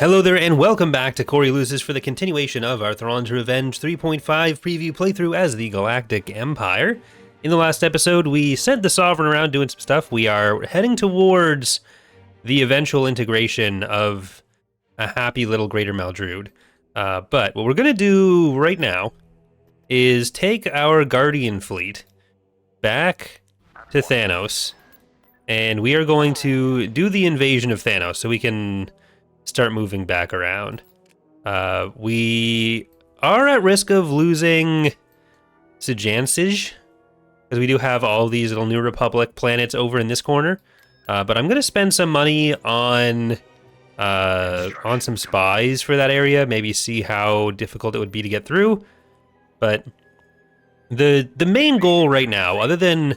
Hello there, and welcome back to Corey Loses for the continuation of our Thrawn's Revenge 3.5 preview playthrough as the Galactic Empire. In the last episode, we sent the Sovereign around doing some stuff. We are heading towards the eventual integration of a happy little Greater Maldrude. But what we're going to do right now is take our Guardian fleet back to Thanos, and we are going to do the invasion of Thanos so we can start moving back around. We are at risk of losing Sajansij, because we do have all these little New Republic planets over in this corner. But I'm going to spend some money on some spies for that area, maybe see how difficult it would be to get through. But the main goal right now, other than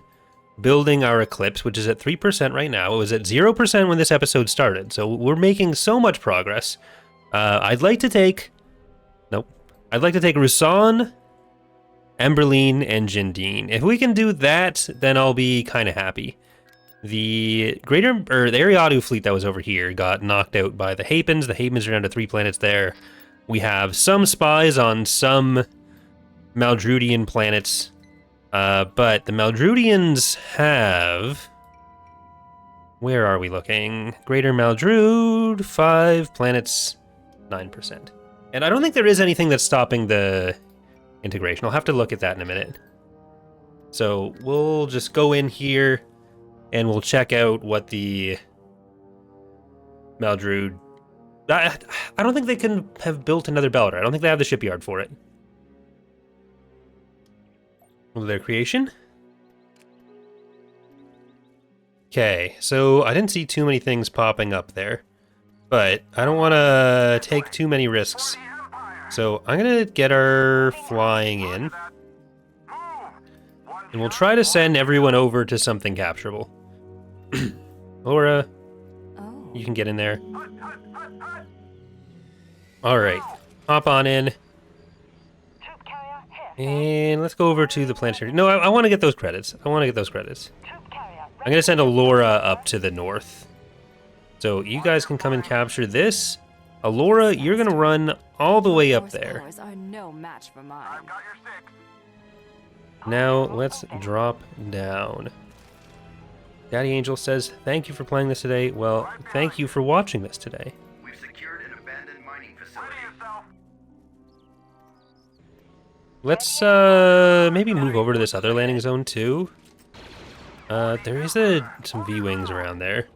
building our Eclipse, which is at 3% right now. It was at 0% when this episode started, so we're making so much progress. I'd like to take Rusan, Emberlene, and Jindine. If we can do that, then I'll be kind of happy. The Ariadu fleet that was over here got knocked out by the Hapans. The Hapans are down to 3 planets there. We have some spies on some Maldrudian planets. But the Maldrudians have... Where are we looking? Greater Maldrude, 5 planets, 9%. And I don't think there is anything that's stopping the integration. I'll have to look at that in a minute. So we'll just go in here and we'll check out what the Maldrude... I don't think they can have built another Beldar. I don't think they have the shipyard for it. Their creation. Okay, so I didn't see too many things popping up there, but I don't want to take too many risks. So I'm going to get our flying in, and we'll try to send everyone over to something capturable. Laura, you can get in there. Alright, hop on in. And let's go over to the planetary. No, I want to get those credits. I'm going to send Alora up to the north. So you guys can come and capture this. Alora, you're going to run all the way up there. Now let's drop down. Daddy Angel says, thank you for playing this today. Well, thank you for watching this today. Let's maybe move over to this other landing zone too. There is some V-Wings around there.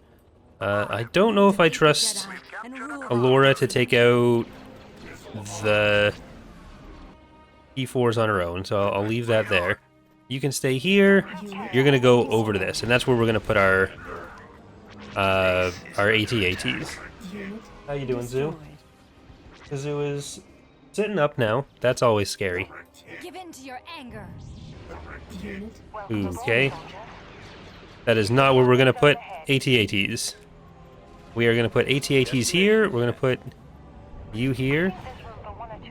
I don't know if I trust Alora to take out the E4s on her own, so I'll leave that there. You can stay here. You're gonna go over to this, and that's where we're gonna put our AT-ATs. How you doing, Zoo? The Zoo is sitting up now. That's always scary. Give in to your anger. Okay. That is not where we're going to put AT-ATs. We are going to put AT-ATs here. We're going to put you here.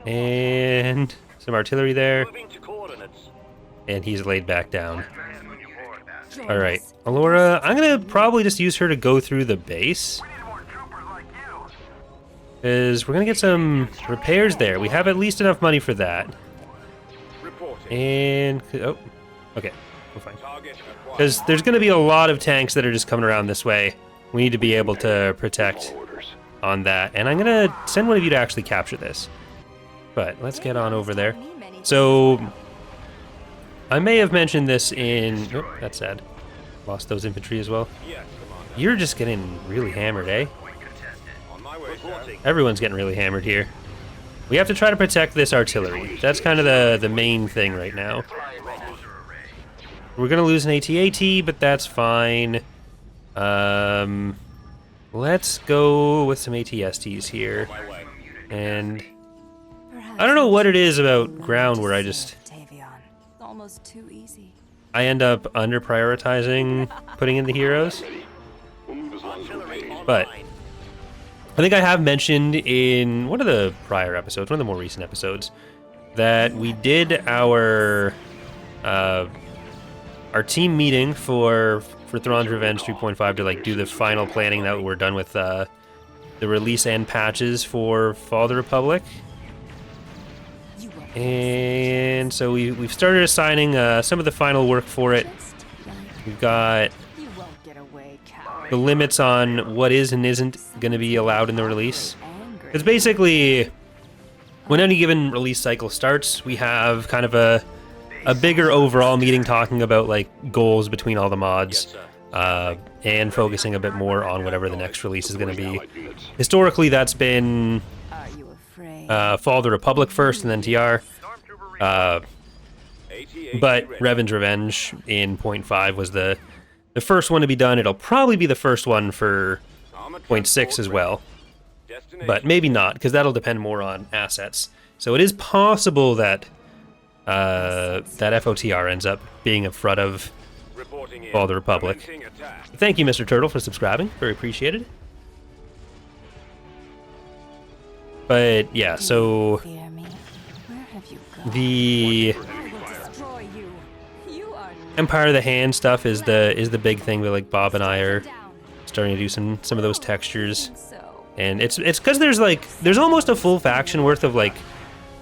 And some artillery there. And he's laid back down. Alright. Alora, I'm going to probably just use her to go through the base. Because we're going to get some repairs there. We have at least enough money for that. And... oh, okay. We're fine. Because there's going to be a lot of tanks that are just coming around this way. We need to be able to protect on that. And I'm going to send one of you to actually capture this. But let's get on over there. So, I may have mentioned this in... oh, that's sad. Lost those infantry as well. You're just getting really hammered, eh? Everyone's getting really hammered here. We have to try to protect this artillery. That's kind of the main thing right now. We're going to lose an AT-AT, but that's fine. Let's go with some AT-STs here. And I don't know what it is about ground where I end up under-prioritizing putting in the heroes. But I think I have mentioned in one of the prior episodes, one of the more recent episodes, that we did our team meeting for Thrawn's Revenge 3.5 to like do the final planning that we're done with the release and patches for Fall of the Republic. And so we've started assigning some of the final work for it. We've got the limits on what is and isn't going to be allowed in the release. Because basically, when any given release cycle starts, we have kind of a bigger overall meeting talking about like goals between all the mods, and focusing a bit more on whatever the next release is going to be. Historically, that's been Fall of the Republic first, and then TR. But Revan's Revenge in 0.5 was the first one to be done. It'll probably be the first one for 0.6 as well. But maybe not, because that'll depend more on assets. So it is possible that that FOTR ends up being in front of Fall of the Republic. Thank you, Mr. Turtle, for subscribing. Very appreciated. But yeah, so the Empire of the Hand stuff is the big thing that like Bob and I are starting to do some of those textures. And it's because there's almost a full faction worth of like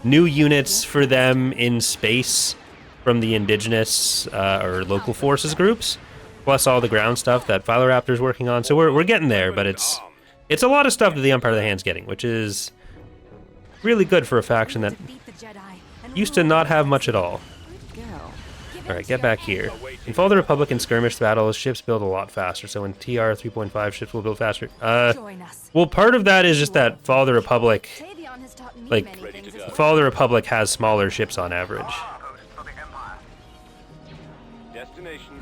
new units for them in space from the indigenous or local forces groups, plus all the ground stuff that Philoraptor's working on. So we're getting there, but it's a lot of stuff that the Empire of the Hand's getting, which is really good for a faction that used to not have much at all. Alright, get back here. In Fall of the Republic and skirmish battles, ships build a lot faster, so in TR 3.5, ships will build faster. Well, part of that is just that Fall of the Republic, like, Fall of the Republic has smaller ships on average.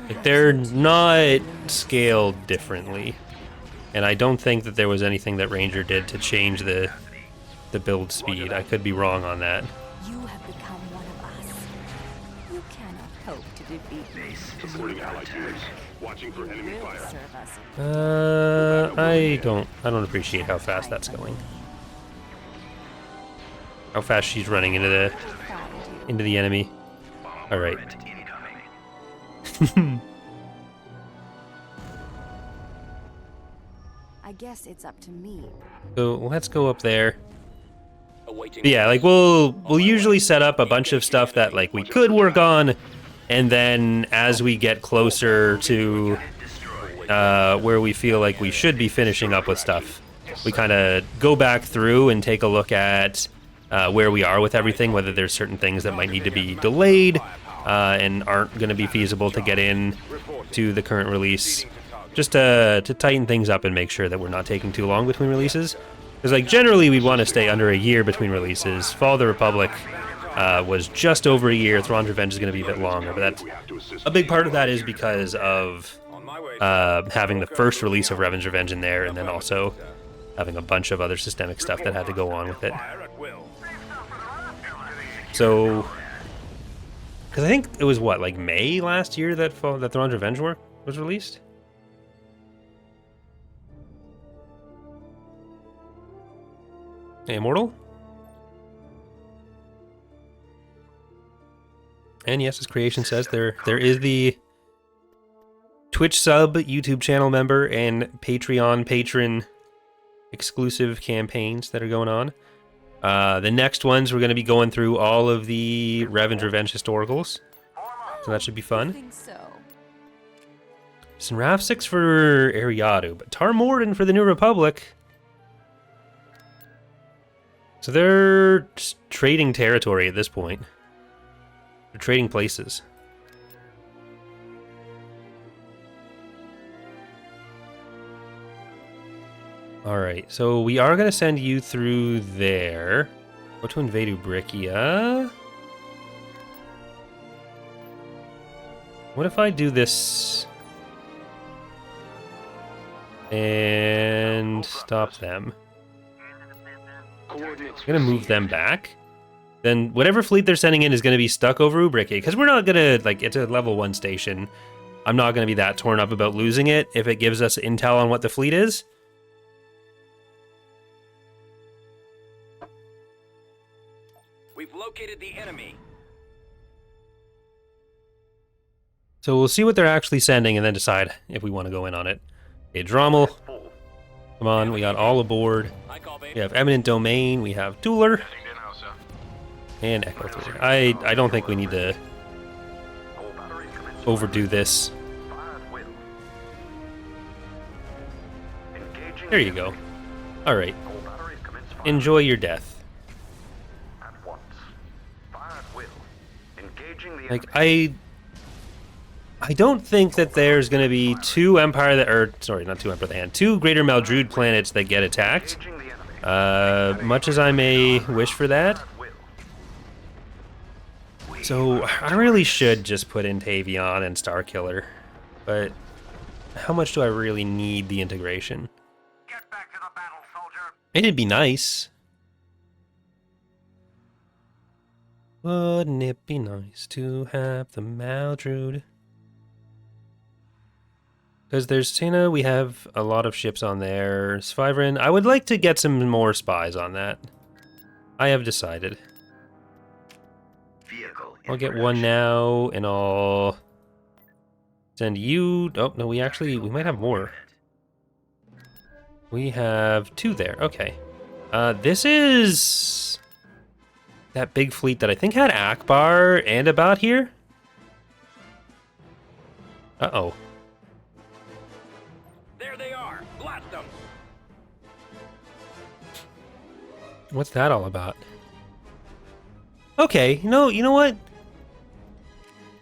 Like, they're not scaled differently. And I don't think that there was anything that Ranger did to change the build speed. I could be wrong on that. You have become one of us. You cannot hope to defeat me. Supporting allied units. Watching for enemy fire. I don't appreciate how fast that's going. How fast she's running into the enemy. All right. I guess it's up to me. So let's go up there. But yeah, like we'll usually set up a bunch of stuff that like we could work on, and then as we get closer to where we feel like we should be finishing up with stuff, we kind of go back through and take a look at where we are with everything, whether there's certain things that might need to be delayed and aren't going to be feasible to get in to the current release, just to tighten things up and make sure that we're not taking too long between releases. Because like generally we'd want to stay under a year between releases. Fall of the Republic was just over a year. Thrawn's Revenge is going to be a bit longer, but that's a big part of that is because of having the first release of Revan's Revenge in there, and then also having a bunch of other systemic stuff that had to go on with it. So, because I think it was what, like May last year that Thrawn's Revenge was released. Hey, Immortal? And yes, as Creation says, there is the Twitch sub, YouTube channel member, and Patreon patron exclusive campaigns that are going on. The next ones, we're going to be going through all of the Revan's Revenge historicals. So that should be fun. Some RAF 6 for Ariadu, but Tar Morden for the New Republic. So they're just trading territory at this point. They're trading places. Alright, so we are going to send you through there. Go to invade Ubrikia. What if I do this and stop them? I'm going to move them back. Then whatever fleet they're sending in is going to be stuck over Ubrikia, because we're not going to, like, it's a level 1 station. I'm not going to be that torn up about losing it if it gives us intel on what the fleet is. We've located the enemy. So we'll see what they're actually sending and then decide if we want to go in on it. Okay, Drommel. Come Come on, we got all aboard. Hi, Kampe. We have Eminent Domain, we have Tooler, and Echo 3. I don't think we need to overdo this. There you go. Alright. Enjoy your death. Like, I don't think that there's going to be two Empire that, or sorry, not two Empire that hand, two Greater Maldrude planets that get attacked. Much as I may wish for that. So I really should just put in Tavion and Starkiller, but how much do I really need the integration? Get back to the battle, soldier. It'd be nice. Wouldn't it be nice to have the Maldrude? Because there's Tina, we have a lot of ships on there. Svyvrin, I would like to get some more spies on that. I have decided. I'll get one now, and I'll send you... Oh, no, we might have more. We have two there, okay. This is... that big fleet that I think had Akbar and about here? Uh-oh. There they are. Blast them. What's that all about? Okay, you know what?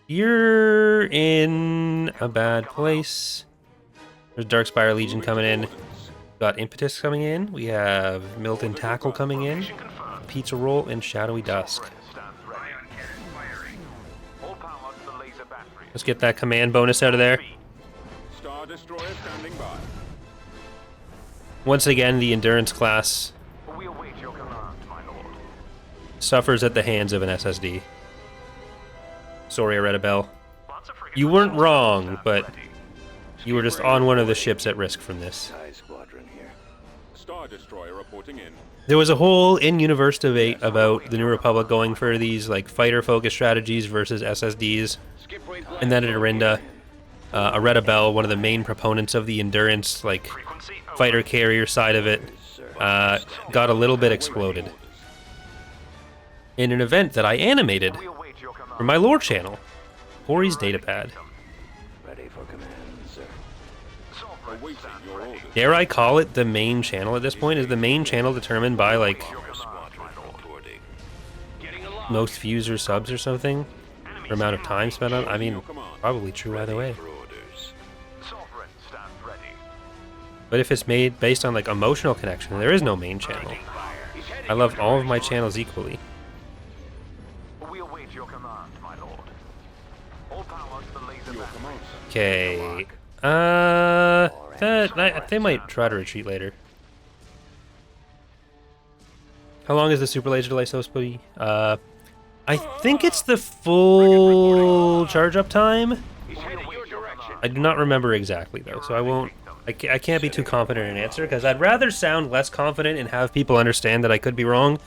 You're in a bad place. There's Darkspire Legion coming in. Got Impetus coming in. We have Milton Tackle coming in. Pizza Roll and Shadowy Dusk. Let's get that command bonus out of there. Star Destroyer standing by. Once again, the Endurance class suffers at the hands of an SSD. Sorry, Aredabel. You weren't wrong, but you were just on one of the ships at risk from this. Squadron here. Star Destroyer reporting in. There was a whole in-universe debate about the New Republic going for these like fighter-focused strategies versus SSDs. And then at Arinda, Aredabel, one of the main proponents of the Endurance, like fighter carrier side of it, got a little bit exploded in an event that I animated for my lore channel, Corey's Datapad. Ready for command, sir. Awaiting your orders. Dare I call it the main channel at this point? Is the main channel determined by like most views or subs or something? Or amount of time spent on? I mean, probably true either way. But if it's made based on like emotional connection, there is no main channel. I love all of my channels equally. Okay. They might try to retreat later. How long is the super laser delay supposed to be? I think it's the full charge up time. I do not remember exactly though, so I won't. I can't be too confident in an answer because I'd rather sound less confident and have people understand that I could be wrong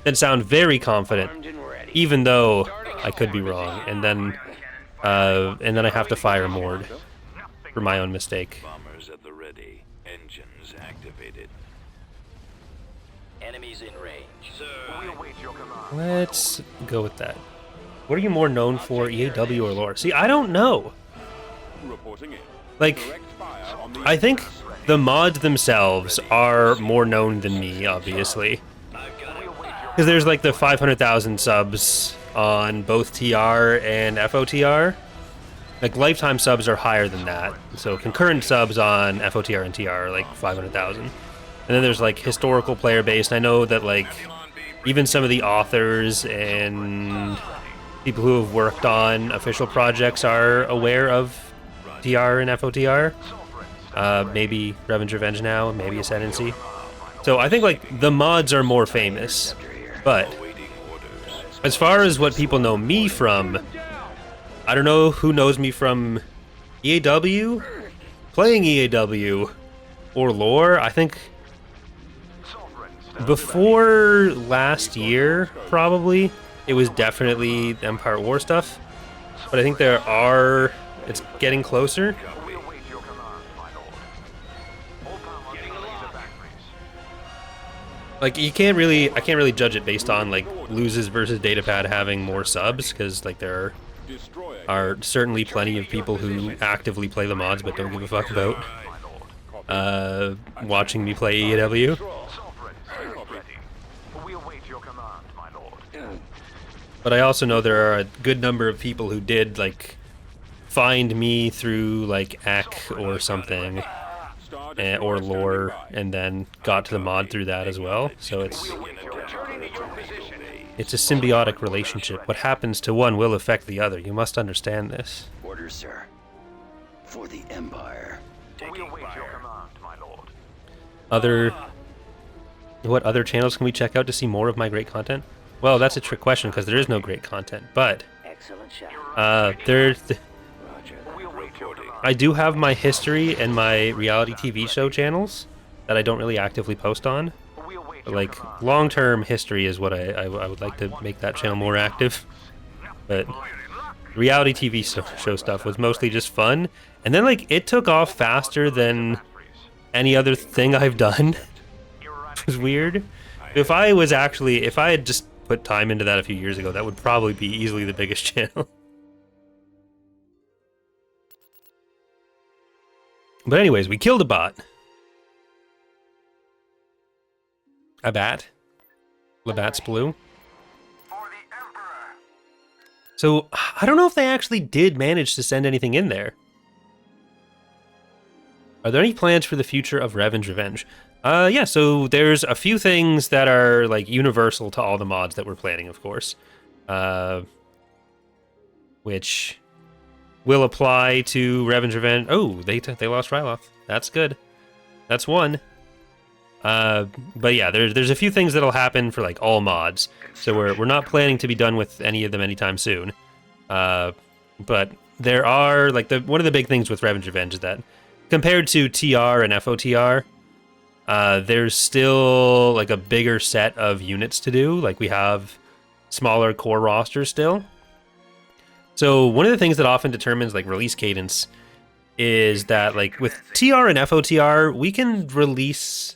than sound very confident, even though I could be wrong, and then I have to fire Mord for my own mistake. Bombers at the ready. Engines activated. Enemies in range. Sir. Let's go with that. What are you more known for, EAW or lore? See, I don't know. Reporting in. Like, I think the mods themselves are more known than me, obviously. Because there's like the 500,000 subs on both TR and FOTR. Like, lifetime subs are higher than that. So concurrent subs on FOTR and TR are like 500,000. And then there's like historical player base. And I know that like even some of the authors and people who have worked on official projects are aware of TR and FOTR. Maybe Revenge Revenge now, maybe Ascendancy. So I think like the mods are more famous. But as far as what people know me from, I don't know who knows me from EAW, playing EAW, or lore. I think before last year, probably, it was definitely the Empire War stuff. But I think it's getting closer. Like I can't really judge it based on like loses versus datapad having more subs, because like there are certainly plenty of people who actively play the mods but don't give a fuck about watching me play AEW. We await your command, my lord. But I also know there are a good number of people who did like find me through like EK or something, or lore, and then got to the mod through that as well. So it's a symbiotic relationship. What happens to one will affect the other. You must understand this. Orders, sir. For the Empire. We await your command, my lord. What other channels can we check out to see more of my great content? Well, that's a trick question because there is no great content, but Excellent shot. I do have my history and my reality TV show channels that I don't really actively post on. But like long-term history is what I would like to make that channel more active. But reality TV show stuff was mostly just fun, and then like it took off faster than any other thing I've done. It was weird. If I had just put time into that a few years ago, that would probably be easily the biggest channel. But anyways, we killed a bot. A bat. Labatt's blue. So, I don't know if they actually did manage to send anything in there. Are there any plans for the future of Revan's Revenge? Yeah, so there's a few things that are, like, universal to all the mods that we're planning, of course. Which will apply to Revan's Revenge. Oh, they lost Ryloth. That's good. That's one. But yeah, there's a few things that'll happen for like all mods. So we're not planning to be done with any of them anytime soon. But there are like one of the big things with Revan's Revenge is that compared to TR and FOTR, there's still like a bigger set of units to do. Like we have smaller core rosters still. So one of the things that often determines like release cadence is that like with TR and FOTR, we can release,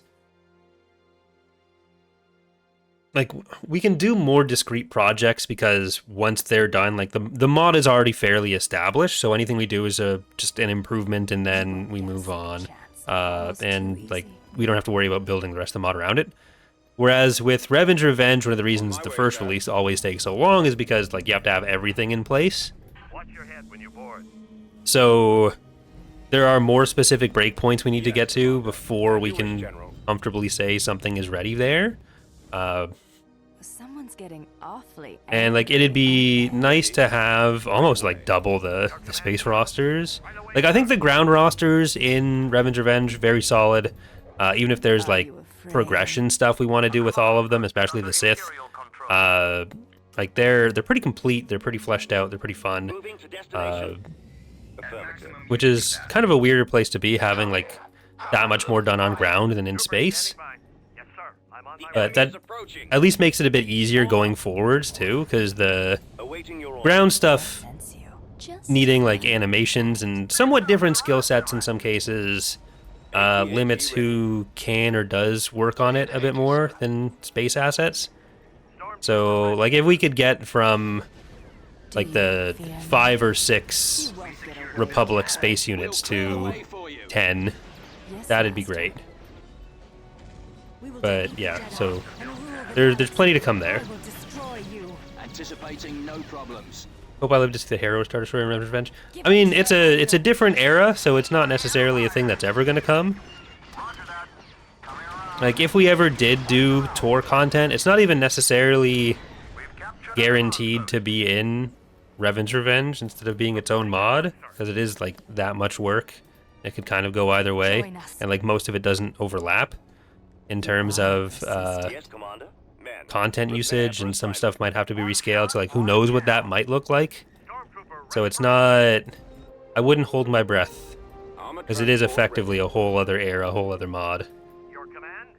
like we can do more discrete projects because once they're done, like the mod is already fairly established. So anything we do is just an improvement, and then we move on, and like we don't have to worry about building the rest of the mod around it. Whereas with Revan's Revenge, one of the reasons the first release always takes so long is because like you have to have everything in place. Watch your head when you board. So there are more specific breakpoints we need to get to before we can comfortably say something is ready there. Someone's getting awfully And like it'd be nice to have almost like double the space rosters. Like I think the ground rosters in Revan's Revenge very solid. Even if there's like progression stuff we want to do with all of them, especially the Sith. Like they're pretty complete, they're pretty fleshed out, they're pretty fun. Which is kind of a weirder place to be, having like that much more done on ground than in space. Yes, sir. I'm on my But that at least makes it a bit easier going forwards too, because the ground stuff needing like animations and somewhat different skill sets in some cases limits who can or does work on it a bit more than space assets. So like if we could get from like the 5 or 6 Republic space units to 10, that'd be great. But yeah, so there's plenty to come there. Anticipating no problems. Hope I live to see the Hero Star Destroyer and Revan's Revenge. I mean, it's a different era, so it's not necessarily a thing that's ever gonna come. Like if we ever did do tour content, it's not even necessarily guaranteed to be in Revan's Revenge instead of being its own mod, because it is like that much work. It could kind of go either way, and like most of it doesn't overlap in terms of content usage, and some stuff might have to be rescaled, so like who knows what that might look like. So it's not, I wouldn't hold my breath, because it is effectively a whole other era, a whole other mod. Your command?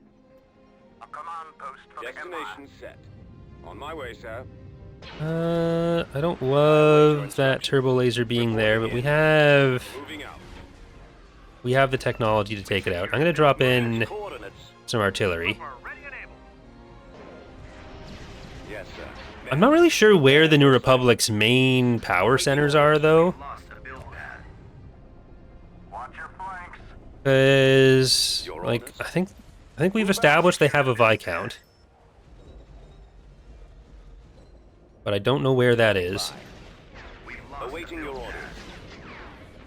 A command post for the Empire. Destination set. On my way, sir. I don't love that turbo laser being there, but we have Moving out. the technology to take it out. I'm gonna drop in Coordinates. some artillery. We're ready and able. I'm not really sure where the New Republic's main power centers are, though. Lost a build pad. Watch your flanks. Because, like, I think we've established they have a Viscount. But I don't know where that is. Awaiting your orders.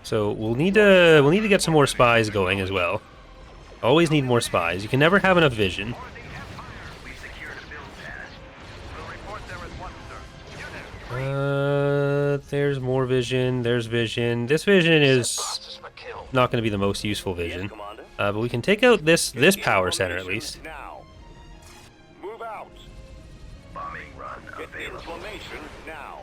So we'll need to get some more spies going as well. Always need more spies. You can never have enough vision. We secured a build pad. We'll report there as one, sir. Unit. There's more vision. There's vision. This vision is not going to be the most useful vision. Commander. But we can take out this power center at least. Now. Move out. Bombing run Get available. information now.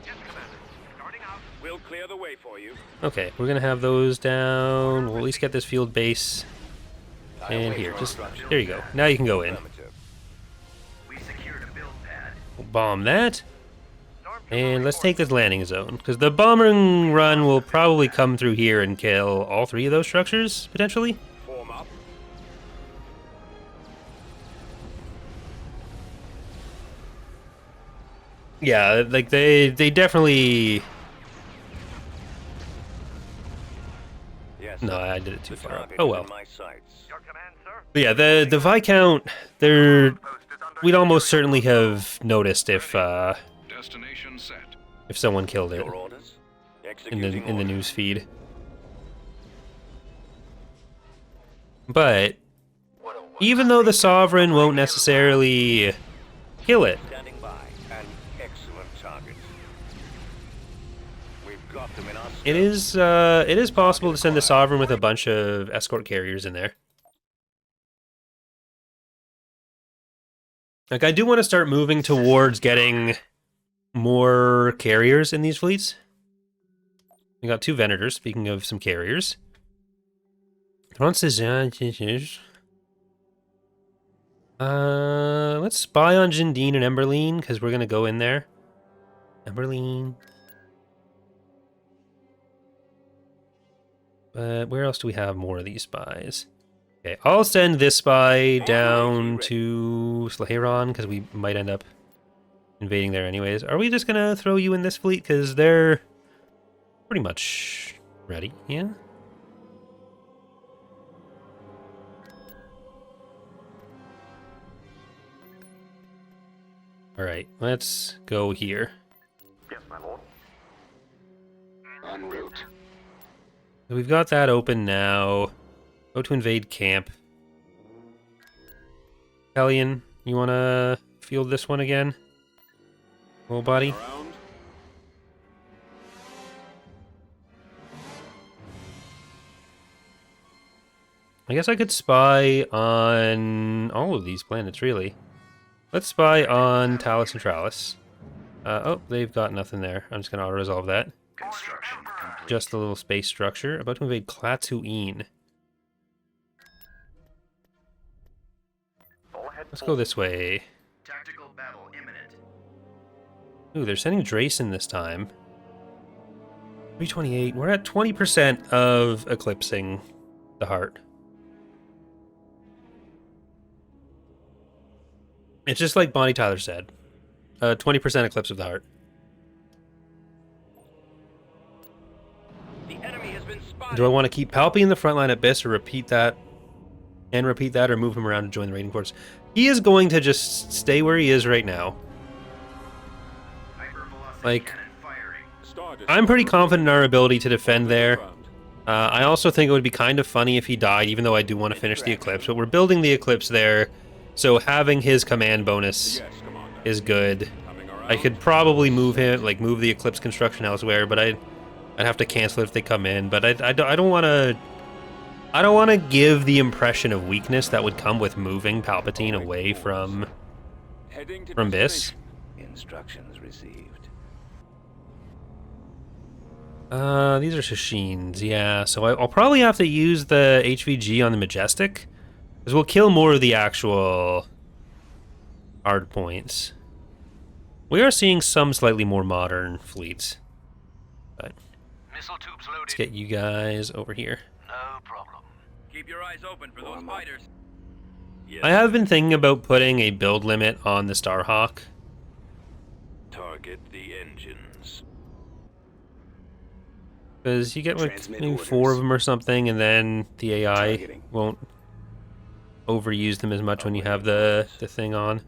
Yes, Commander. Starting out. We'll clear the way for you. Okay, we're gonna have those down. We'll at least get this field base. And here, just there you go. Now you can go in. Affirmative. We secured a build pad. We'll bomb that. And let's take this landing zone, because the bombing run will probably come through here and kill all three of those structures, potentially. Form up. Yeah, like they definitely... Yes. No, I did it too The far up. target Oh is well. in my sights. Your command, sir. But yeah, the Viscount, they're... Post is under We'd almost certainly have noticed if Destination set. someone killed it Your orders. in the Executing orders. news feed. But even though the Sovereign won't necessarily kill it, Standing by. An excellent target. We've got them in our it is possible to send the Sovereign with a bunch of escort carriers in there. Like, I do want to start moving towards getting more carriers in these fleets. We got 2 Venators, speaking of some carriers. Let's spy on Jindine and Emberlene, because we're going to go in there. Emberlene. But where else do we have more of these spies? Okay, I'll send this spy down to Slaheron, because we might end up invading there anyways. Are we just going to throw you in this fleet? Because they're pretty much ready, yeah? Alright, let's go here. Yes, my lord. En route. So we've got that open now. Go to invade camp. Hellion, you want to field this one again? Little buddy? Around. I guess I could spy on all of these planets, really. Let's spy on Talus and Tralis. Oh, they've got nothing there. I'm just going to auto-resolve that. Construction complete. Just a little space structure. About to invade Klaatu'een. Full ahead. Let's go this way. Tactical battle imminent. Ooh, they're sending Drayson this time. 328. We're at 20% of eclipsing the heart. It's just like Bonnie Tyler said. 20% eclipse of the heart. The enemy has been spotted. Do I want to keep Palpy in the front line at Biss or repeat that? And repeat that or move him around to join the raiding force? He is going to just stay where he is right now. Hypervelocity Like, cannon firing. Star I'm pretty Destroyer confident in our ability to defend there. ground. I also think it would be kind of funny if he died, even though I do want to finish the Eclipse. But we're building the Eclipse there, so having his command bonus Yes, Commander. is good. Coming around. I could probably move him, like move the Eclipse construction elsewhere, but I'd have to cancel it if they come in. But I don't want to. I don't want to give the impression of weakness that would come with moving Palpatine away from Heading to Biss. destination. Instructions received. These are Shashins, yeah. So I'll probably have to use the HVG on the Majestic, because we'll kill more of the actual hard points. We are seeing some slightly more modern fleets. But Missile tubes let's loaded. get you guys over here. No problem. Keep your eyes open for those fighters. Yes. I have been thinking about putting a build limit on the Starhawk. Target the engines. Because you get like Transmit maybe orders. 4 of them or something, and then the AI Targeting. won't overuse them as much when you have the thing on.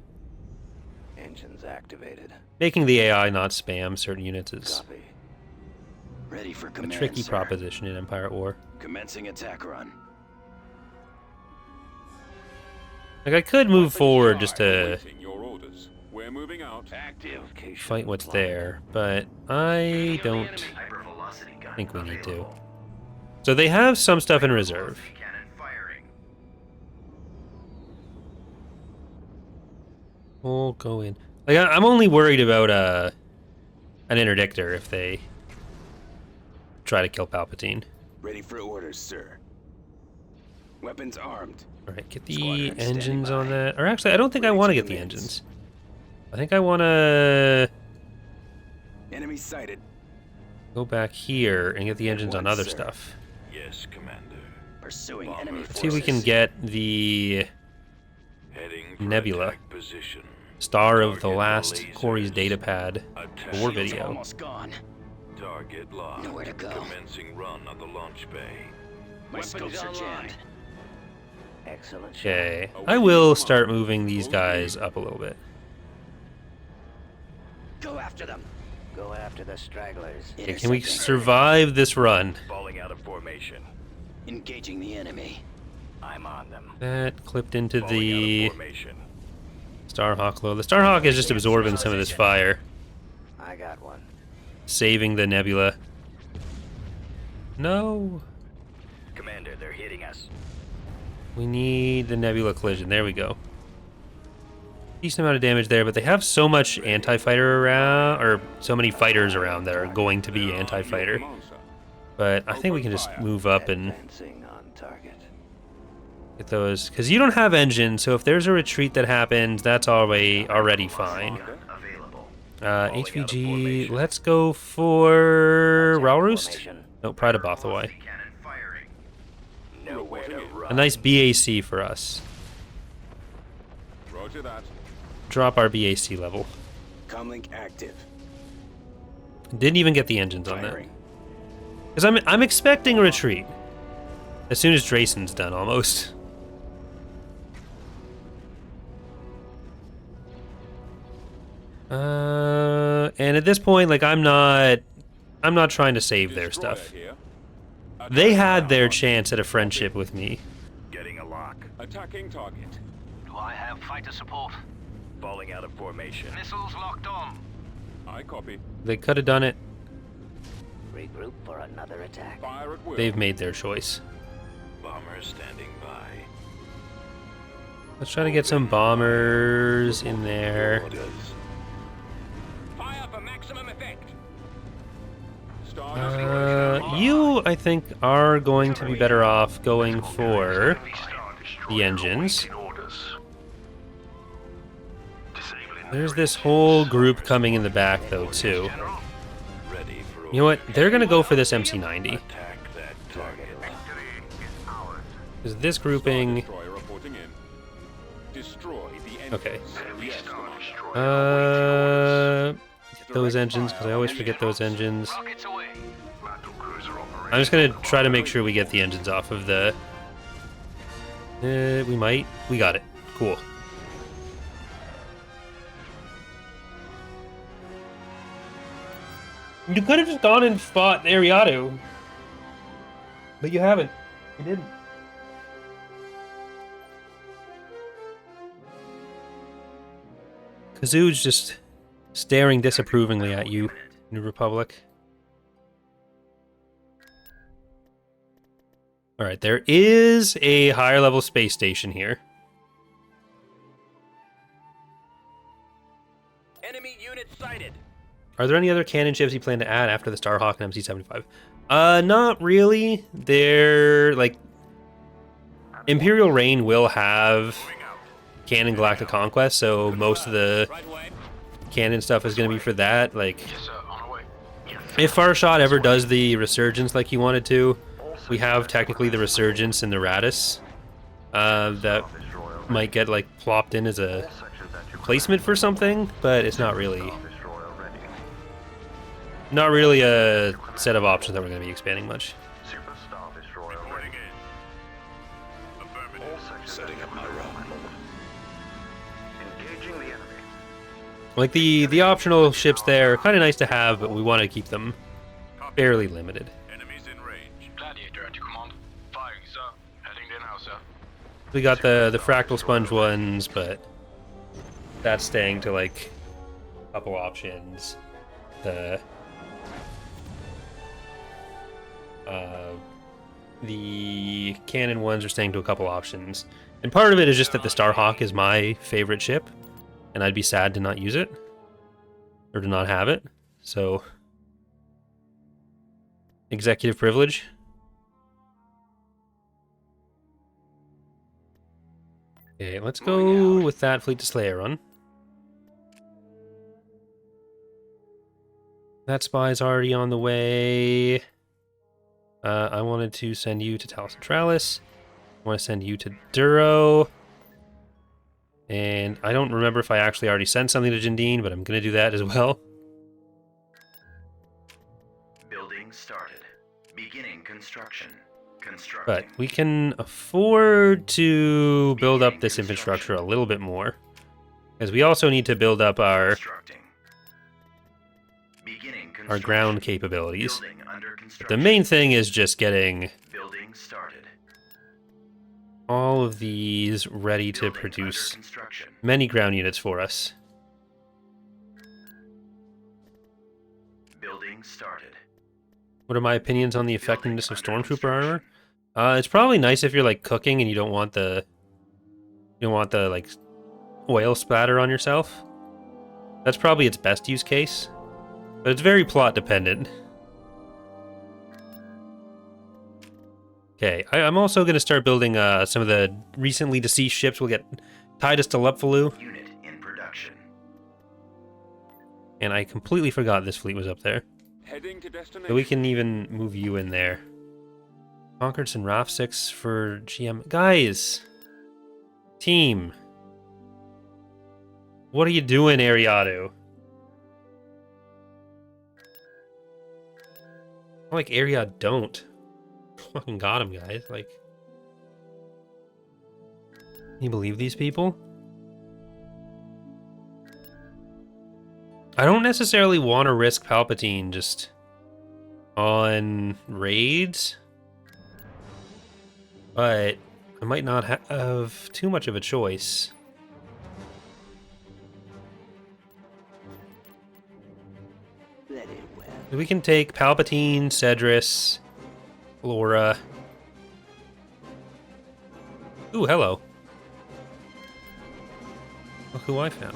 Engines activated. Making the AI not spam certain units is Copy. Ready for a command, tricky sir. proposition in Empire at War. Commencing attack run. Like, I could move forward just to Awaiting your orders. We're moving out. Active. fight what's there, but I don't Hypervelocity gun think we need to. available. So they have some stuff in reserve. Velocity cannon firing. We'll go in. Like, I'm only worried about an interdictor if they try to kill Palpatine. Ready for orders, sir. Weapons armed. All right, get the Squadron standing engines on by. that. Or actually, I don't think I Ready want to to get the commence. engines. I think I want to Enemy sighted. go back here and get the engines on once, other sir. stuff. Yes, Commander. Pursuing enemy Let's forces. see if we can get the Heading for Nebula. attack position. star of the Target last lasers. Corey's datapad Attack. war Shields video. almost gone. Target locked. Nowhere to go. Commencing run on the launch bay. My scopes are jammed. Excellent shot. Okay, I will start moving these guys up a little bit. Go after them. Go after the stragglers. Okay, can we Intercepting. survive this run? Falling out of formation. Engaging the enemy. I'm on them. That clipped into Falling out the of formation. Starhawk low. The Starhawk is just absorbing some of this fire, I got one. saving the Nebula. No, Commander, they're hitting us. we need the Nebula collision. There we go. Decent amount of damage there, but they have so much anti-fighter around, or so many fighters around that are going to be anti-fighter. Come on, sir. But I think we can just move up and Advancing on target. get those, because you don't have engines, so if there's a retreat that happens, that's already fine. Available. HVG, let's go for Ral Roost? Formation. No, Pride of Bothawai. Cannon firing. Nowhere to A run. nice BAC for us. Roger that. Drop our BAC level. Comlink active. Didn't even get the engines on that. Firing. Because I'm expecting a retreat. As soon as Drayson's done, almost. And at this point, like, I'm not trying to save their Destroyer stuff. here. They Attack had their now. chance at a friendship with me. Getting a lock. Attacking target. Do I have fighter support? Falling out of formation. Missiles locked on. I copy. They could have done it. Regroup for another attack. Fire at will. They've made their choice. Bomber standing by. Let's try to get some bombers in there. Orders. Fire for maximum effect. Star You, I think, are going to be better off going for the engines. There's this whole group coming in the back, though, too. Ready for You know what? They're going to go for this MC-90. attack that target. Because this grouping... Destroyer reporting in. Destroy the engines. Okay. Yes, Commander. Get those engines, because I always forget those engines. Rockets away. I'm just going to try to make sure we get the engines off of the... we might. We got it. Cool. You could have just gone and fought Ariado. But you haven't. You didn't. Kazoo's just staring disapprovingly at you, New Republic. Alright, there is a higher level space station here. Enemy unit sighted. Are there any other cannon ships you plan to add after the Starhawk and MC-75? Not really. They're, like... Imperial Reign will have Canon Galactic Conquest, so most of the Right away. canon stuff is going to be for that. Like, if Farshot ever does the Resurgence like he wanted to, we have technically the Resurgence in the Radis. That might get, like, plopped in as a replacement for something, but it's not really not really a set of options that we're going to be expanding much. Super Star Destroyer Reporting ready. in. Affirmative. All sections Setting up my round. Engaging the enemy. Like the optional ships there, kind of nice to have, but we want to keep them Copy. fairly limited. Enemies in range. Gladiator at your command. Firing, sir. Heading there now, sir. We got the fractal sponge ones, but that's staying to like a couple options. The cannon ones are staying to a couple options, and part of it is just that the Starhawk is my favorite ship, and I'd be sad to not use it or to not have it. So, executive privilege. Okay, let's go with that Fleet to Slayer run. That spy's already on the way. I wanted to send you to Talos Centralis. I want to send you to Duro. And I don't remember if I actually already sent something to Jindine, but I'm going to do that as well. Building started. Beginning construction. But we can afford to build up this infrastructure a little bit more. Because we also need to build up our ground capabilities. The main thing is just getting all of these ready to produce many ground units for us. Building started. What are my opinions on the effectiveness of Stormtrooper armor? It's probably nice if you're like cooking and you don't want the like oil splatter on yourself. That's probably its best use case, but it's very plot dependent. Okay, I'm also going to start building some of the recently deceased ships. We'll get Titus to Lupfalu. Unit in production. And I completely forgot this fleet was up there. Heading to destination. So we can even move you in there. Concords and RAF 6 for GM. Guys! Team! What are you doing, Ariado? Like Ariad don't. Fucking got him, guys. Like, can you believe these people? I don't necessarily want to risk Palpatine just on raids, but I might not have too much of a choice. We can take Palpatine, Cedrus, Laura. Ooh, hello. Look who I found.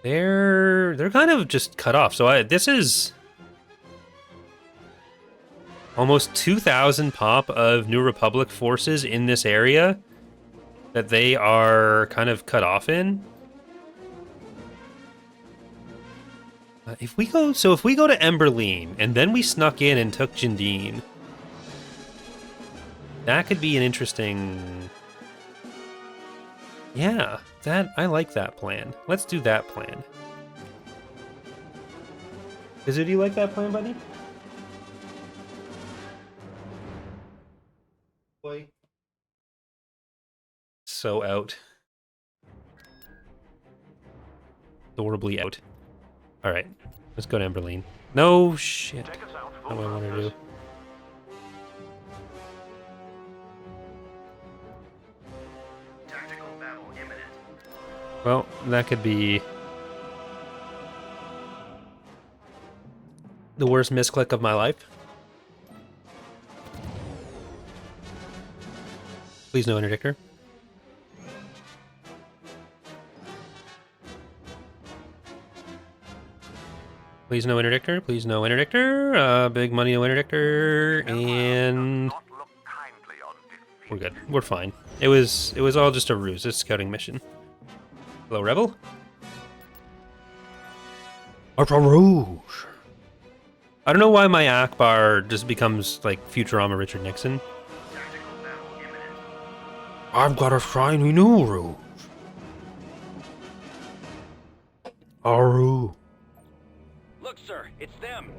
They're kind of just cut off. So this is almost 2,000 pop of New Republic forces in this area that they are kind of cut off in. If we go to Emberlene and then we snuck in and took Jindine, that could be an interesting. Yeah, I like that plan. Let's do that plan. Do you like that plan, buddy? Boy. So out. Adorably out. Alright, let's go to Emberlene. No shit. What do I want to do? Tactical battle imminent. Well, that could be the worst misclick of my life. Please no interdictor. Please no interdictor. Please no interdictor. Big money no interdictor, and we're good. We're fine. It was all just a ruse. It's a scouting mission. Hello, Rebel. Ultra Rouge. I don't know why my Akbar just becomes like Futurama Richard Nixon. I've got a shiny new rouge. Aru. Look, sir, it's them.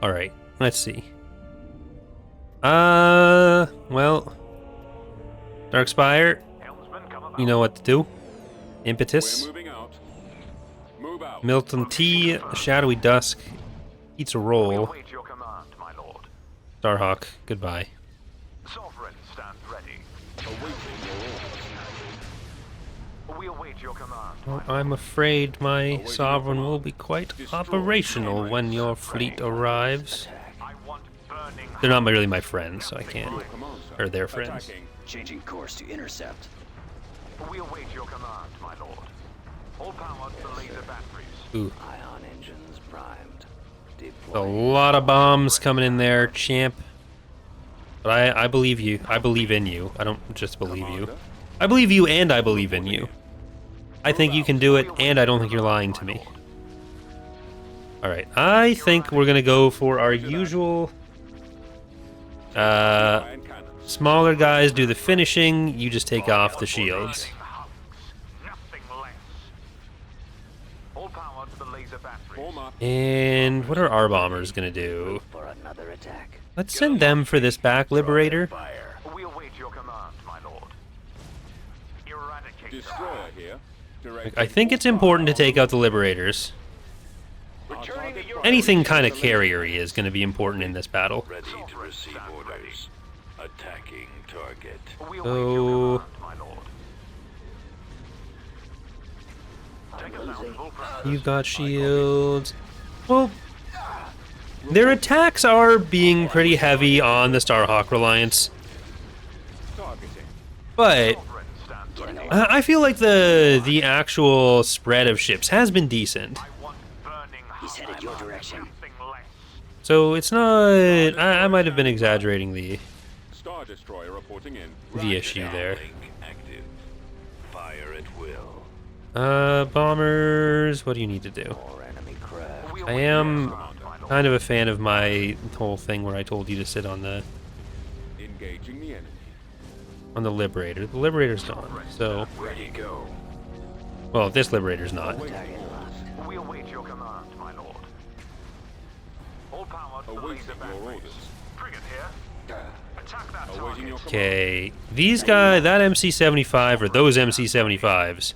All right, let's see. Well, Darkspire, you know what to do. Impetus, We're moving out. Move out. Milton T, Shadowy Dusk, eats a roll. Await your command, my lord. Starhawk, goodbye. Sovereign stands ready. Awaiting your orders. We await your command. Well, I'm afraid my sovereign will be quite operational when your fleet arrives. I want burning. They're not really my friends, so I can't. Command, sir. Or their friends. Attacking. Changing course to intercept. We await your command, my lord. All power to the laser batteries. Ooh, Ion engines primed. a Deploying. lot of bombs coming in there, champ. But I believe you. I believe in you. I don't just believe you. I believe you and I believe in you. I think you can do it, and I don't think you're lying to me. Alright, I think we're gonna go for our usual... Iron cannons. Smaller guys do the finishing, you just take off the shields. Nothing less. All power to the laser batteries. Form up. And what are our bombers gonna do? For another attack. Let's send them for this back liberator. Fire. We await your command, my lord. Eradicate. Destroyer here. Direct. I think it's important to take out the liberators. Returning to your Anything kind of carriery is going to be important in this battle. Ready to receive orders. Attacking target. We await So- your command, my lord. Take us out, full pressure. You've got shields. Well, their attacks are being pretty heavy on the Starhawk Reliance, Targeting. but Sovereign stands ready. I feel like the actual spread of ships has been decent. I want burning. He's headed your direction. Nothing less. So it's not. I might have been exaggerating the Star Destroyer reporting in. issue there. Link active. Fire at will. Bombers. What do you need to do? Or enemy craft. We I await am your command, my lord. kind of a fan of my whole thing where I told you to sit on the Engaging the enemy. Liberator. The Liberator's gone. So, Ready to go. well, this Liberator's not. Target locked. We await your command, my lord. All power to the Awaiting laser your batteries. orders. Frigate here. Attack that Awaiting target. your command. Okay, these guys, that MC-75 or those MC-75s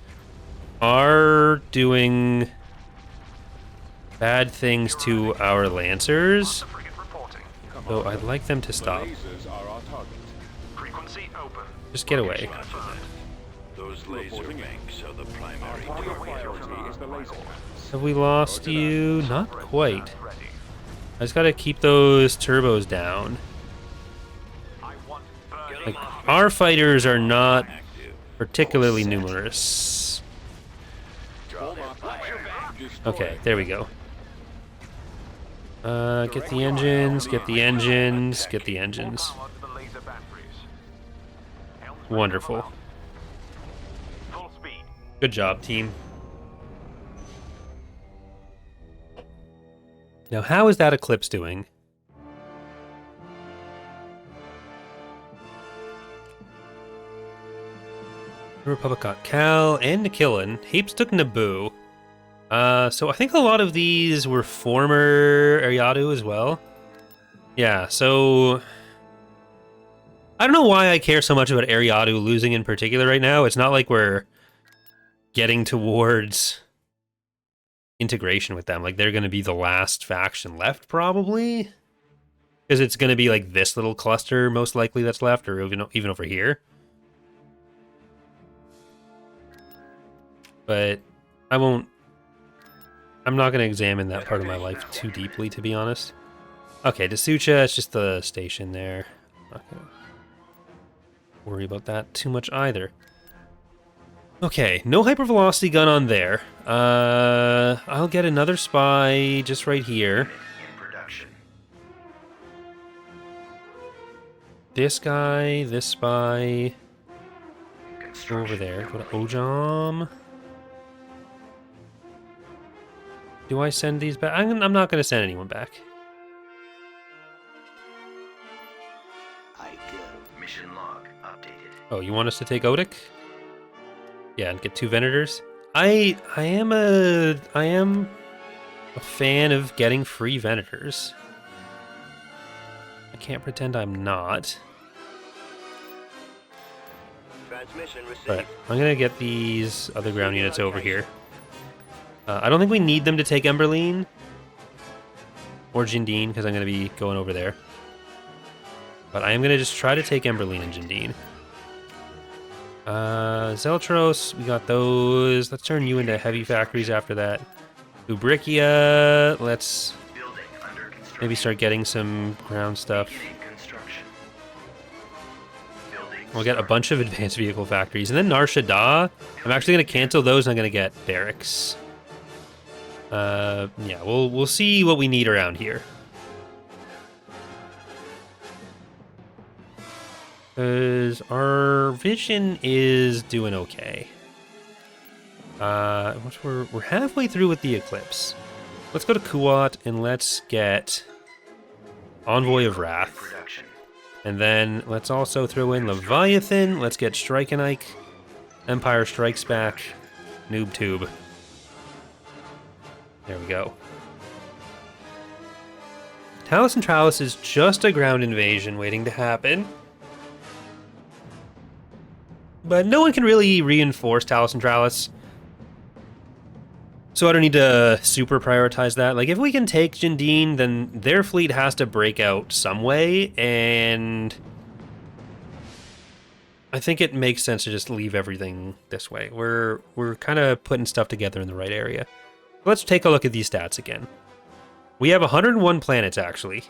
are doing bad things to our Lancers. The frigate reporting. So I'd like them to The stop. lasers are our target. Frequency open. Just get away. Those laser Reporting in. banks are the primary We target. await your Priority is command, the my laser lord. cannons. Have we lost you? Not quite. Stand ready. I just gotta keep those turbos down. I want burning. Like, our fighters are not Active. particularly numerous. Draw their fire. Destroy. Okay, there we go. Get the engines, get the engines, get the engines. Power to the laser batteries. Helms Wonderful. ready to mount. Full speed. Good job, team. Now, how is that Eclipse doing? The Republic got Cal and Nikilin. Hapes took Naboo. So I think a lot of these were former Ariadu as well. Yeah, so I don't know why I care so much about Ariadu losing in particular right now. It's not like we're getting towards integration with them. Like, they're going to be the last faction left, probably. Because it's going to be like this little cluster, most likely, that's left, or even over here. But I'm not going to examine that part of my life too deeply, to be honest. Okay, D'Souza, it's just the station there. Not going to worry about that too much either. Okay, no hypervelocity gun on there. I'll get another spy just right here. In production. This guy, this spy. Go Construction over there. Go to complete. Ojam. Do I send these back? I'm not going to send anyone back. Oh, you want us to take Odic? Yeah, and get 2 Venators. I am a fan of getting free Venators. I can't pretend I'm not. Transmission received. But I'm gonna get these other ground units over here. I don't think we need them to take Emberlene or Jindine because I'm gonna be going over there. But I am gonna just try to take Emberlene and Jindine. Zeltros, we got those. Let's turn you into heavy factories after that. Ubrikia, let's Building under construction. maybe start getting some ground stuff. Beginning construction. Building We'll get a bunch of advanced vehicle factories. And then Nar Shaddaa, I'm actually going to cancel those and I'm going to get barracks. Yeah, we'll see what we need around here. Because our vision is doing okay. We're halfway through with the Eclipse. Let's go to Kuat and let's get Envoy of Wrath. production. And then let's also throw in Leviathan. Let's get Strike-and-Ike. Empire Strikes Back. Noob Tube. There we go. Talus and Tralus is just a ground invasion waiting to happen. But no one can really reinforce Talus and Tralus. So I don't need to super prioritize that. Like, if we can take Jindine, then their fleet has to break out some way, and I think it makes sense to just leave everything this way. We're kind of putting stuff together in the right area. Let's take a look at these stats again. We have 101 planets, actually.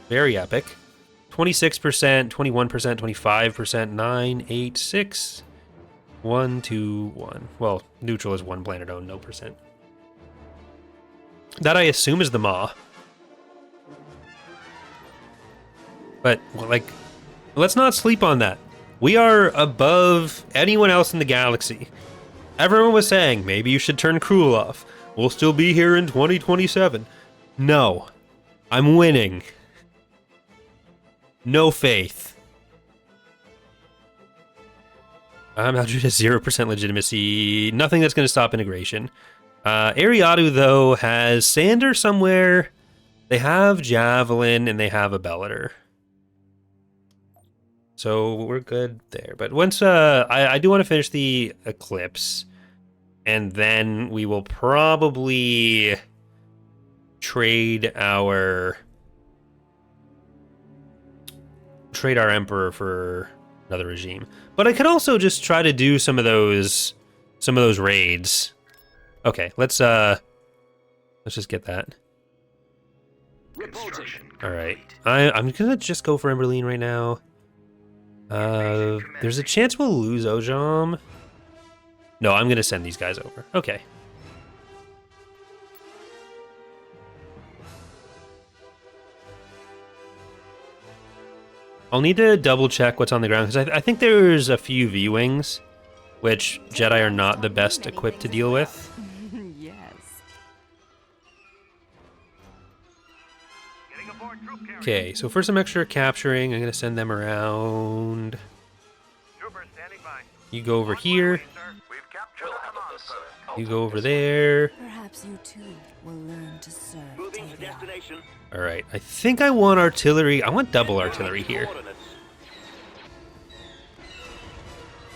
Very epic. 26%, 21%, 25%, 9, 8, 6, 1, 2, 1. Well, neutral is 1 planet owned, no percent. That I assume is the Maw. But, like, let's not sleep on that. We are above anyone else in the galaxy. Everyone was saying, maybe you should turn Cruel off. We'll still be here in 2027. No. I'm winning. No faith. Maldred has 0% legitimacy. Nothing that's going to stop integration. Ariadu, though, has Sander somewhere. They have Javelin, and they have a Bellator. So we're good there. But once I do want to finish the Eclipse, and then we will probably trade our Emperor for another regime. But I could also just try to do some of those raids. Okay, let's just get that. Construction All right, complete. I'm gonna just go for Emberlene right now. There's a chance we'll lose Ojam. No, I'm gonna send these guys over. Okay. I'll need to double check what's on the ground because I think there's a few V-Wings, which Jedi are not the best equipped to deal with. Yes. Getting aboard troop carrier. Okay, so for some extra capturing, I'm gonna send them around. Trooper standing by. You go over here. Sir, we've captured the command post. You go over there. Perhaps you too will learn to serve. Moving to Tavion. destination. All right, I think I want artillery. I want double artillery here. Coordinates.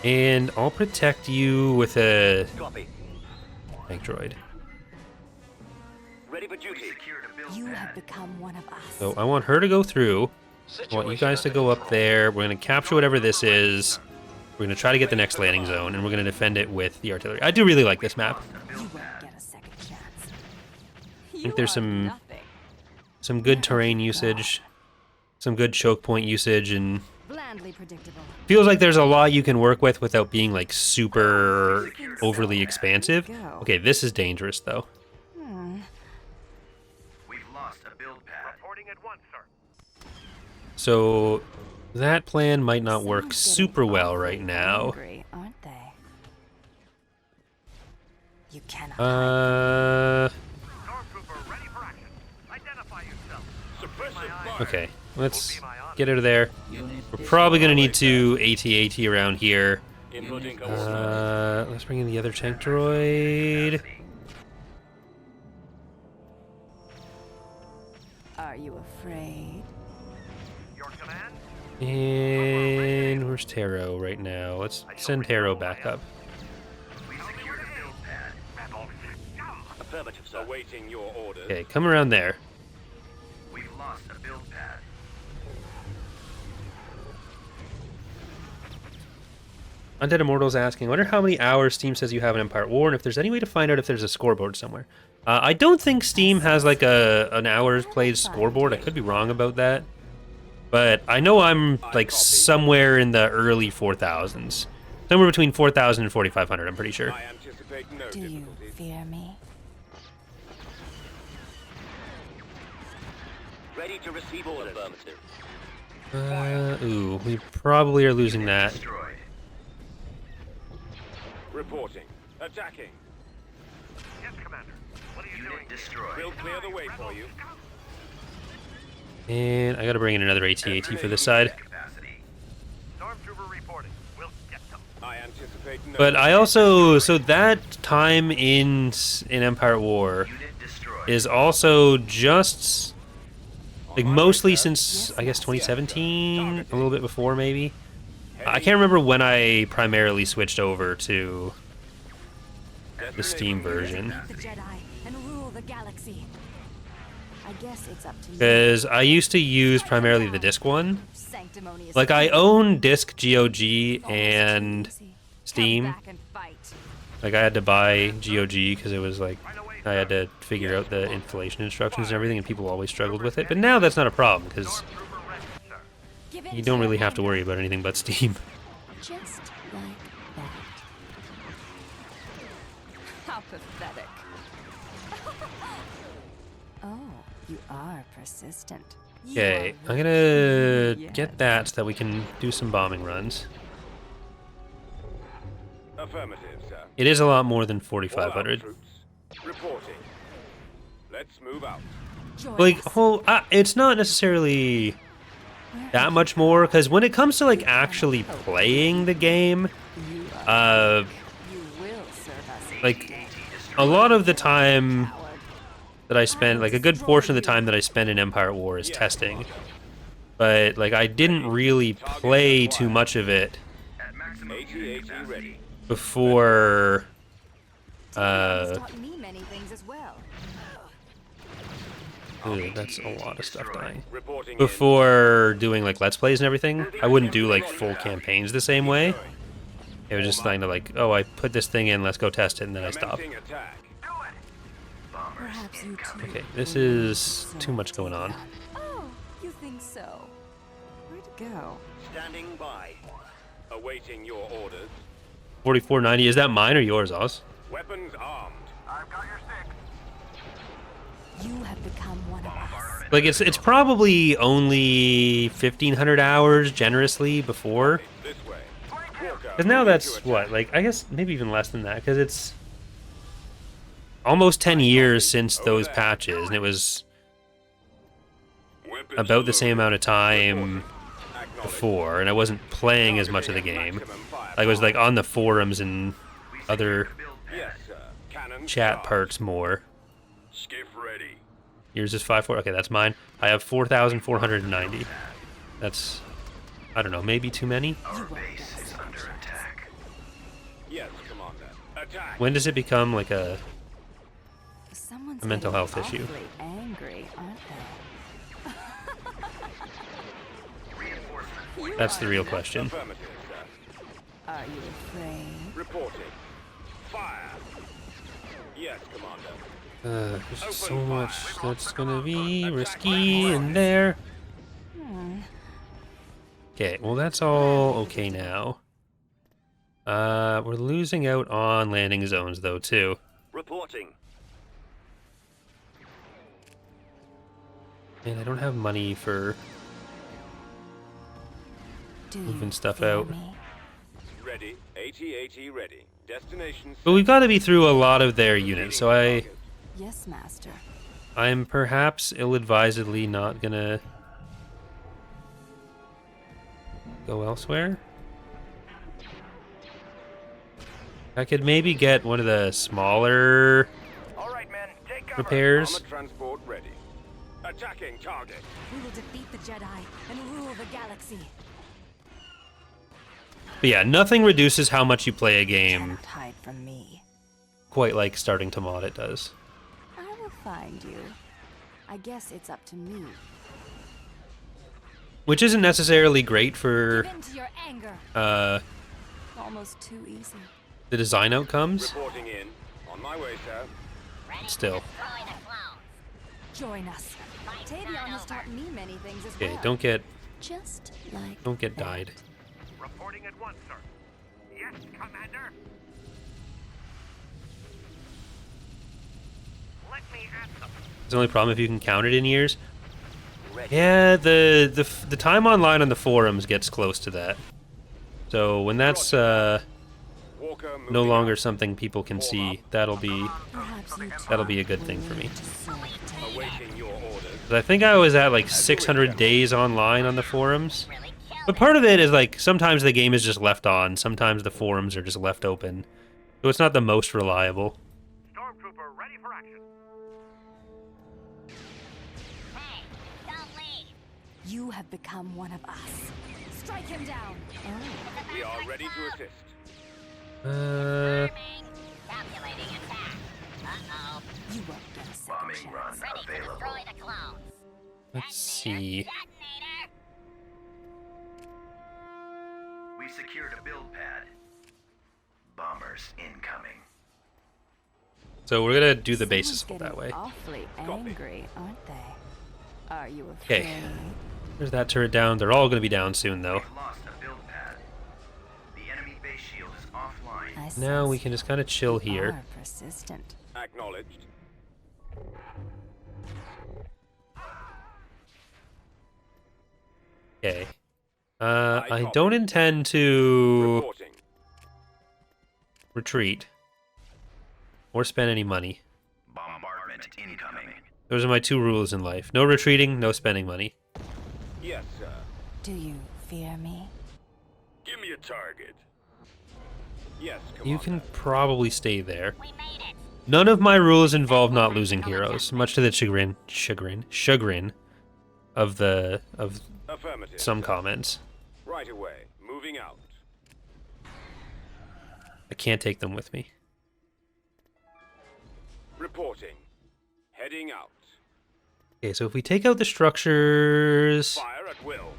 And I'll protect you with a Copy. tank droid. Ready for duty. Secured a build You pad. have become one of us. So I want her to go through. I want you guys to go up there. We're going to capture whatever this is. We're going to try to get the next landing zone, and we're going to defend it with the artillery. I do really like this map. You won't get a second chance. I think there's some good terrain usage, some good choke point usage, and Blandly predictable. feels like there's a lot you can work with without being like super overly expansive. Okay, this is dangerous though. We've lost a build pad. Reporting at once, sir. So that plan might not work Someone's super getting well awfully right now. angry, aren't they? You cannot. Stormtrooper ready for action. Identify yourself. Suppressive fire. Okay, let's Be my get out of there. We're probably gonna need to AT-AT around here. Inputting coordinates. Let's bring in the other tank droid. Are you afraid? Your command? And where's Taro right now? Let's send Taro back up. We secured a build pad. Rebels. Affirmative, sir. Awaiting your orders. Okay, come around there. We've lost a build pad. Undead Immortal's asking, I wonder how many hours Steam says you have in Empire War, and if there's any way to find out if there's a scoreboard somewhere. I don't think Steam has like an hours played scoreboard. I could be wrong about that. But I know I'm like somewhere in the early 4,000s. Somewhere between 4,000 and 4,500, I'm pretty sure. I anticipate no Do you difficulties. fear me? Ready to receive orders. Affirmative. Ooh, we probably are losing that. Destroyed. Reporting. Attacking. Yes, Commander. What are you doing? Unit destroyed. We'll clear the way for you. And I gotta bring in another AT-AT for this side. Capacity. Stormtrooper reporting. We'll get them. I anticipate no But I also, so that time in Empire War Unit destroyed. is also just like mostly since I guess 2017, a little bit before maybe. I can't remember when I primarily switched over to the Steam version, The Jedi and rule the galaxy. I guess it's up to you. because I used to use primarily the disc one. Sanctimonious. Like I own disc GOG and Steam. Come back and fight. Like I had to buy GOG because it was like I had to figure out the installation instructions and everything, and people always struggled with it. But now that's not a problem because Stormtrooper ready, sir. Give in you to don't your really have to hunger. worry about anything but Steam. Just like that. How pathetic. Oh, you are persistent. You Okay, are I'm gonna Yes. get that so that we can do some bombing runs. Affirmative, sir. It is a lot more than All out 4,500. troops. Reporting. Let's move out. join Like, us. well, it's not necessarily that much more, because when it comes to like actually playing the game, You are. uh, You will serve us. like a lot of the time Coward. that I spend, like a good portion of the time that I spend in Empire at War is testing. But like I didn't really play too much of it At maximum unit AT-AT capacity. ready. before It's taught me many things as well. ooh, that's a lot of stuff dying. Reporting Before doing like Let's Plays and everything, I wouldn't do like full campaigns the same way. It was just kind of like, oh, I put this thing in, let's go test it, and then I in. stop. Commencing attack. Perhaps you too. Okay, this is too much going on. Oh, you think so? Where'd it go? Standing by. Awaiting your orders. 4490, is that mine or yours, Oz? Weapons armed. I've got your six. You have become one of us. Like it's probably only 1,500 hours generously before. This way. Walker, Because now moving that's to what, attack. like I guess maybe even less than that, because it's almost 10 years since those patches, and it was Weapons about the same loaded. amount of time Acknowledged. before, and I wasn't playing as much of the game. Maximum firepower. I was like on the forums and other Build pad. Yes, sir. Cannon chat charged. parts more. Skiff ready. Yours is 5.4. Okay, that's mine. I have 4,490. That's, I don't know, maybe too many. Our base is under attack. Yes, Commander. Attack. When does it become like a Someone's A mental getting health issue. awfully angry, aren't Reinforcement. That's the real question. Affirmative, sir. they? Are you afraid? Reporting. Fire. Yes, Commander. There's so much that's gonna be risky in there. Okay, well that's all okay now. We're losing out on landing zones though too. Reporting. And I don't have money for Do you moving stuff fear out. me? Ready. AT-AT ready. Destination. But we've got to be through a lot of their units, so Yes, Master. I'm perhaps ill-advisedly not gonna go elsewhere. I could maybe get one of the smaller All right, men, take cover. repairs. Armored transport ready. Attacking target. We will defeat the Jedi and rule the galaxy. But yeah, nothing reduces how much you play a game Cannot hide from me. quite like starting to mod it does. I will find you. I guess it's up to me. Which isn't necessarily great for Give in to your anger. Almost too easy. the design outcomes. Reporting in. On my way, sir. Still. Join us. Tavion has taught me many things as Okay, well. don't get Just like that. died. Reporting at once, sir. Yes, Commander. Let me add something. It's the only problem if you can count it in years. Yeah, the time online on the forums gets close to that. So when that's Walker no moving longer out. something people can see, that'll be Perhaps you that'll be a good thing for me. Awaiting your orders. 'Cause I think I was at like 600 days online on the forums. But part of it is like sometimes the game is just left on, sometimes the forums are just left open. So it's not the most reliable. Stormtrooper ready for action. You have become one of us. Strike him down. We are ready to assist. You won't get a second Bombing run chance. available. Let's see. We've secured a build pad. Bombers incoming. So we're gonna do the bases Someone's that way. getting awfully angry, aren't they? Are you Okay. afraid? There's that turret down. They're all gonna be down soon though. We've lost a build pad. The enemy base shield is offline. I Now we sense can just kind of chill you here. are persistent. Acknowledged. Okay. I don't intend to Reporting. retreat or spend any money. Bombardment incoming. Those are my two rules in life. No retreating, no spending money. Yes, sir. Do you fear me? Give me a target. Yes, come You on. can probably stay there. None of my rules involve not losing heroes, much to the chagrin of Affirmative. some sir. comments. Right away. Moving out. I can't take them with me. Reporting. Heading out. Okay, so if we take out the structures, Fire at will.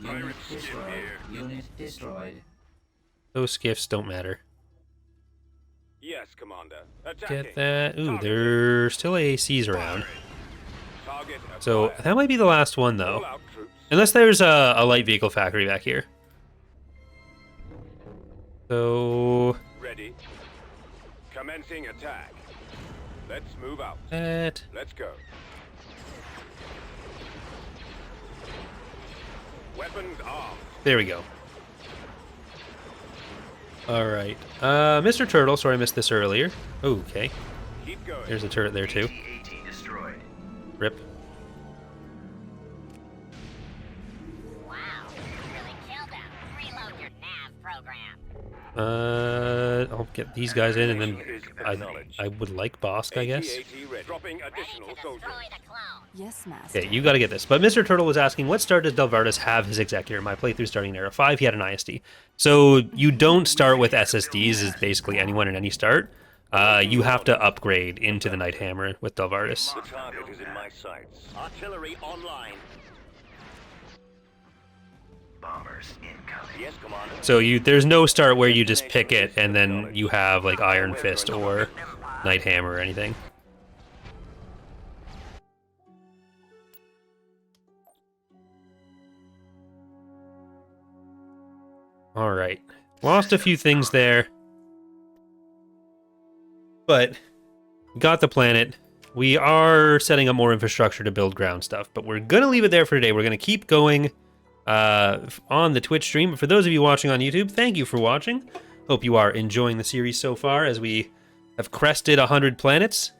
Pirate skin here. Unit destroyed. those skiffs don't matter. Yes, Commander. Attacking. Get that. Ooh, Target. there's still AACs around. Target So acquired. that might be the last one Roll though. out troops. Unless there's a light vehicle factory back here. So Ready. Commencing attack. Let's move out. that Let's go. Weapons armed. there we go. All right, Mr. Turtle. Sorry I missed this earlier. Okay, Keep going. there's a turret there too. AT-AT destroyed. Rip. I'll get these guys in, and then I would like Bosk, I guess. AT-AT ready. Dropping additional soldiers. Yes, Master. Okay, you got to get this. But Mr. Turtle was asking, what start does Delvardus have his Executor? My playthrough starting in Era 5, he had an ISD. So you don't start with SSDs, as basically anyone in any start. You have to upgrade into the Night Hammer with Delvardus. The target is in my sights. Artillery online. Bombers incoming. Yes, Commander. So there's no start where you just pick it and then you have like Iron Fist or Night Hammer or anything. Alright. Lost a few things there. But got the planet. We are setting up more infrastructure to build ground stuff, but we're going to leave it there for today. We're going to keep going on the Twitch stream. But for those of you watching on YouTube, thank you for watching. Hope you are enjoying the series so far as we have crested 100 planets.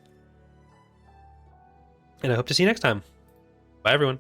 And I hope to see you next time. Bye, everyone.